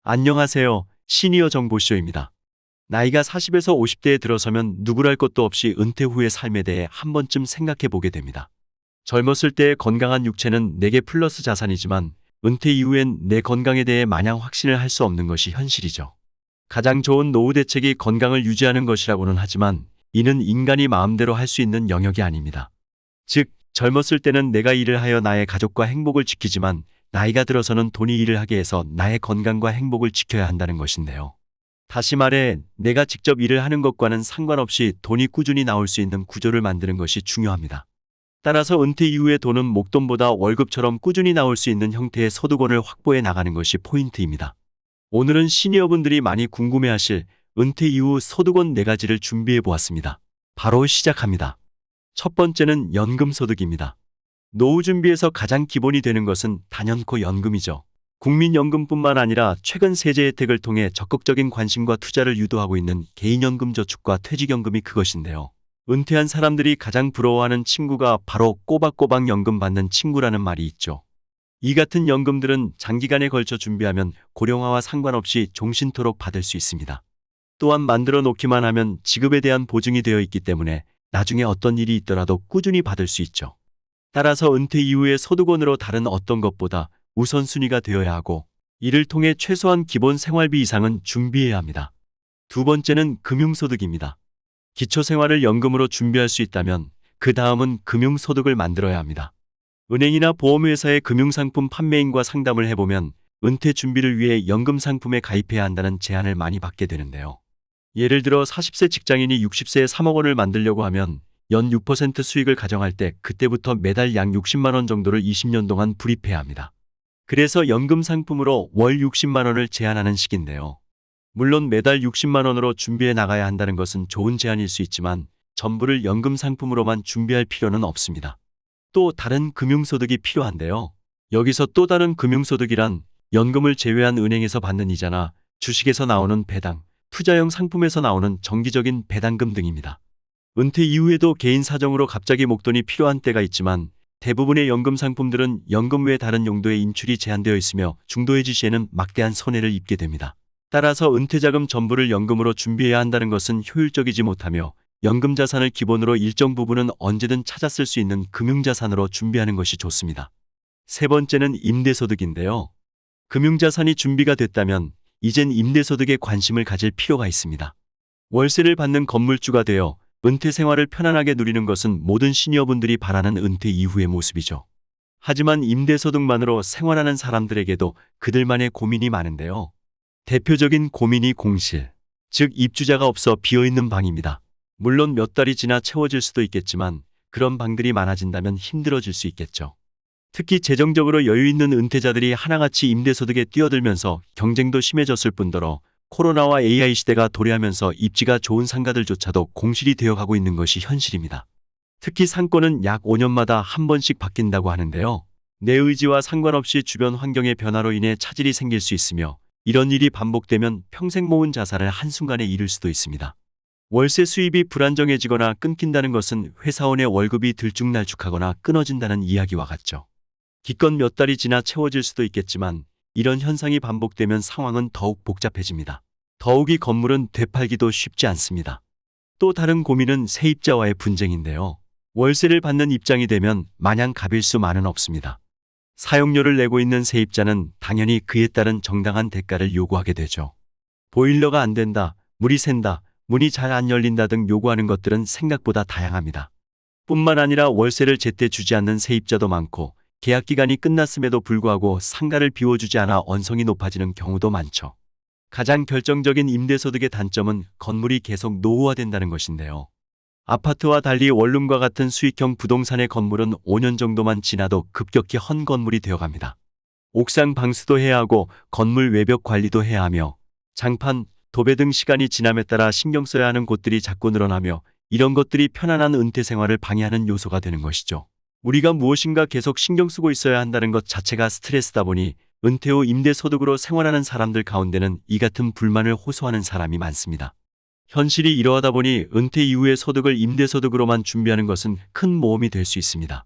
안녕하세요. 시니어 정보쇼입니다. 나이가 40에서 50대에 들어서면 누구랄 것도 없이 은퇴 후의 삶에 대해 한 번쯤 생각해 보게 됩니다. 젊었을 때의 건강한 육체는 내게 플러스 자산이지만 은퇴 이후엔 내 건강에 대해 마냥 확신을 할 수 없는 것이 현실이죠. 가장 좋은 노후 대책이 건강을 유지하는 것이라고는 하지만 이는 인간이 마음대로 할 수 있는 영역이 아닙니다. 즉, 젊었을 때는 내가 일을 하여 나의 가족과 행복을 지키지만 나이가 들어서는 돈이 일을 하게 해서 나의 건강과 행복을 지켜야 한다는 것인데요. 다시 말해 내가 직접 일을 하는 것과는 상관없이 돈이 꾸준히 나올 수 있는 구조를 만드는 것이 중요합니다. 따라서 은퇴 이후의 돈은 목돈보다 월급처럼 꾸준히 나올 수 있는 형태의 소득원을 확보해 나가는 것이 포인트입니다. 오늘은 시니어분들이 많이 궁금해하실 은퇴 이후 소득원 4가지를 준비해 보았습니다. 바로 시작합니다. 첫 번째는 연금소득입니다. 노후 준비에서 가장 기본이 되는 것은 단연코 연금이죠. 국민연금뿐만 아니라 최근 세제 혜택을 통해 적극적인 관심과 투자를 유도하고 있는 개인연금 저축과 퇴직연금이 그것인데요. 은퇴한 사람들이 가장 부러워하는 친구가 바로 꼬박꼬박 연금 받는 친구라는 말이 있죠. 이 같은 연금들은 장기간에 걸쳐 준비하면 고령화와 상관없이 종신토록 받을 수 있습니다. 또한 만들어 놓기만 하면 지급에 대한 보증이 되어 있기 때문에 나중에 어떤 일이 있더라도 꾸준히 받을 수 있죠. 따라서 은퇴 이후의 소득원으로 다른 어떤 것보다 우선순위가 되어야 하고 이를 통해 최소한 기본 생활비 이상은 준비해야 합니다. 두 번째는 금융소득입니다. 기초생활을 연금으로 준비할 수 있다면 그 다음은 금융소득을 만들어야 합니다. 은행이나 보험회사의 금융상품 판매인과 상담을 해보면 은퇴 준비를 위해 연금상품에 가입해야 한다는 제안을 많이 받게 되는데요. 예를 들어 40세 직장인이 60세에 3억 원을 만들려고 하면 연 6% 수익을 가정할 때 그때부터 매달 약 60만 원 정도를 20년 동안 불입해야 합니다. 그래서 연금 상품으로 월 60만 원을 제한하는 식인데요. 물론 매달 60만 원으로 준비해 나가야 한다는 것은 좋은 제안일 수 있지만 전부를 연금 상품으로만 준비할 필요는 없습니다. 또 다른 금융소득이 필요한데요. 여기서 또 다른 금융소득이란 연금을 제외한 은행에서 받는 이자나 주식에서 나오는 배당, 투자형 상품에서 나오는 정기적인 배당금 등입니다. 은퇴 이후에도 개인 사정으로 갑자기 목돈이 필요한 때가 있지만 대부분의 연금 상품들은 연금 외 다른 용도의 인출이 제한되어 있으며 중도해지 시에는 막대한 손해를 입게 됩니다. 따라서 은퇴자금 전부를 연금으로 준비해야 한다는 것은 효율적이지 못하며 연금 자산을 기본으로 일정 부분은 언제든 찾아 쓸 수 있는 금융자산으로 준비하는 것이 좋습니다. 세 번째는 임대소득인데요. 금융자산이 준비가 됐다면 이젠 임대소득에 관심을 가질 필요가 있습니다. 월세를 받는 건물주가 되어 은퇴 생활을 편안하게 누리는 것은 모든 시니어분들이 바라는 은퇴 이후의 모습이죠. 하지만 임대소득만으로 생활하는 사람들에게도 그들만의 고민이 많은데요. 대표적인 고민이 공실, 즉 입주자가 없어 비어있는 방입니다. 물론 몇 달이 지나 채워질 수도 있겠지만 그런 방들이 많아진다면 힘들어질 수 있겠죠. 특히 재정적으로 여유 있는 은퇴자들이 하나같이 임대소득에 뛰어들면서 경쟁도 심해졌을 뿐더러 코로나와 AI 시대가 도래하면서 입지가 좋은 상가들조차도 공실이 되어가고 있는 것이 현실입니다. 특히 상권은 약 5년마다 한 번씩 바뀐다고 하는데요. 내 의지와 상관없이 주변 환경의 변화로 인해 차질이 생길 수 있으며 이런 일이 반복되면 평생 모은 자산을 한순간에 잃을 수도 있습니다. 월세 수입이 불안정해지거나 끊긴다는 것은 회사원의 월급이 들쭉날쭉하거나 끊어진다는 이야기와 같죠. 기껏 몇 달이 지나 채워질 수도 있겠지만 이런 현상이 반복되면 상황은 더욱 복잡해집니다. 더욱이 건물은 되팔기도 쉽지 않습니다. 또 다른 고민은 세입자와의 분쟁인데요. 월세를 받는 입장이 되면 마냥 갑일 수만은 없습니다. 사용료를 내고 있는 세입자는 당연히 그에 따른 정당한 대가를 요구하게 되죠. 보일러가 안 된다, 물이 샌다, 문이 잘 안 열린다 등 요구하는 것들은 생각보다 다양합니다. 뿐만 아니라 월세를 제때 주지 않는 세입자도 많고 계약기간이 끝났음에도 불구하고 상가를 비워주지 않아 언성이 높아지는 경우도 많죠. 가장 결정적인 임대소득의 단점은 건물이 계속 노후화된다는 것인데요. 아파트와 달리 원룸과 같은 수익형 부동산의 건물은 5년 정도만 지나도 급격히 헌 건물이 되어갑니다. 옥상 방수도 해야 하고 건물 외벽 관리도 해야 하며 장판, 도배 등 시간이 지남에 따라 신경 써야 하는 곳들이 자꾸 늘어나며 이런 것들이 편안한 은퇴 생활을 방해하는 요소가 되는 것이죠. 우리가 무엇인가 계속 신경 쓰고 있어야 한다는 것 자체가 스트레스다 보니 은퇴 후 임대소득으로 생활하는 사람들 가운데는 이 같은 불만을 호소하는 사람이 많습니다. 현실이 이러하다 보니 은퇴 이후의 소득을 임대소득으로만 준비하는 것은 큰 모험이 될 수 있습니다.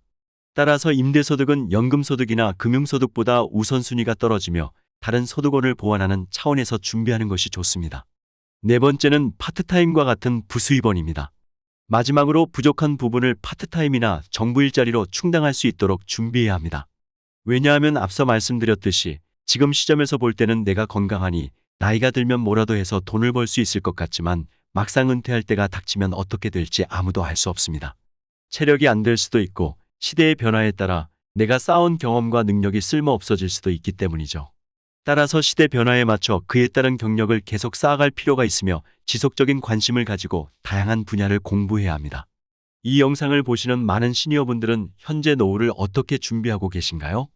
따라서 임대소득은 연금소득이나 금융소득보다 우선순위가 떨어지며 다른 소득원을 보완하는 차원에서 준비하는 것이 좋습니다. 네 번째는 파트타임과 같은 부수입원입니다. 마지막으로 부족한 부분을 파트타임이나 정부 일자리로 충당할 수 있도록 준비해야 합니다. 왜냐하면 앞서 말씀드렸듯이 지금 시점에서 볼 때는 내가 건강하니 나이가 들면 뭐라도 해서 돈을 벌 수 있을 것 같지만 막상 은퇴할 때가 닥치면 어떻게 될지 아무도 알 수 없습니다. 체력이 안 될 수도 있고 시대의 변화에 따라 내가 쌓아온 경험과 능력이 쓸모 없어질 수도 있기 때문이죠. 따라서 시대 변화에 맞춰 그에 따른 경력을 계속 쌓아갈 필요가 있으며 지속적인 관심을 가지고 다양한 분야를 공부해야 합니다. 이 영상을 보시는 많은 시니어분들은 현재 노후를 어떻게 준비하고 계신가요?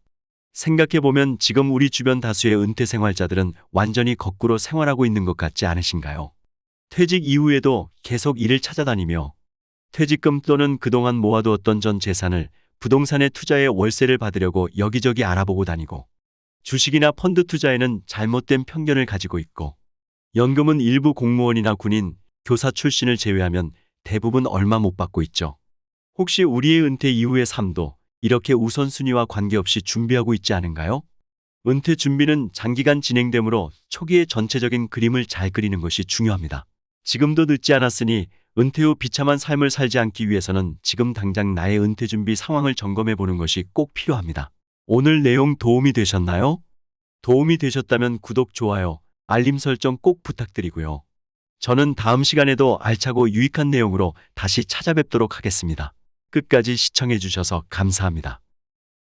생각해보면 지금 우리 주변 다수의 은퇴 생활자들은 완전히 거꾸로 생활하고 있는 것 같지 않으신가요? 퇴직 이후에도 계속 일을 찾아다니며 퇴직금 또는 그동안 모아두었던 전 재산을 부동산에 투자해 월세를 받으려고 여기저기 알아보고 다니고 주식이나 펀드 투자에는 잘못된 편견을 가지고 있고 연금은 일부 공무원이나 군인, 교사 출신을 제외하면 대부분 얼마 못 받고 있죠. 혹시 우리의 은퇴 이후의 삶도 이렇게 우선순위와 관계없이 준비하고 있지 않은가요? 은퇴 준비는 장기간 진행되므로 초기에 전체적인 그림을 잘 그리는 것이 중요합니다. 지금도 늦지 않았으니 은퇴 후 비참한 삶을 살지 않기 위해서는 지금 당장 나의 은퇴 준비 상황을 점검해 보는 것이 꼭 필요합니다. 오늘 내용 도움이 되셨나요? 도움이 되셨다면 구독, 좋아요, 알림 설정 꼭 부탁드리고요. 저는 다음 시간에도 알차고 유익한 내용으로 다시 찾아뵙도록 하겠습니다. 끝까지 시청해 주셔서 감사합니다.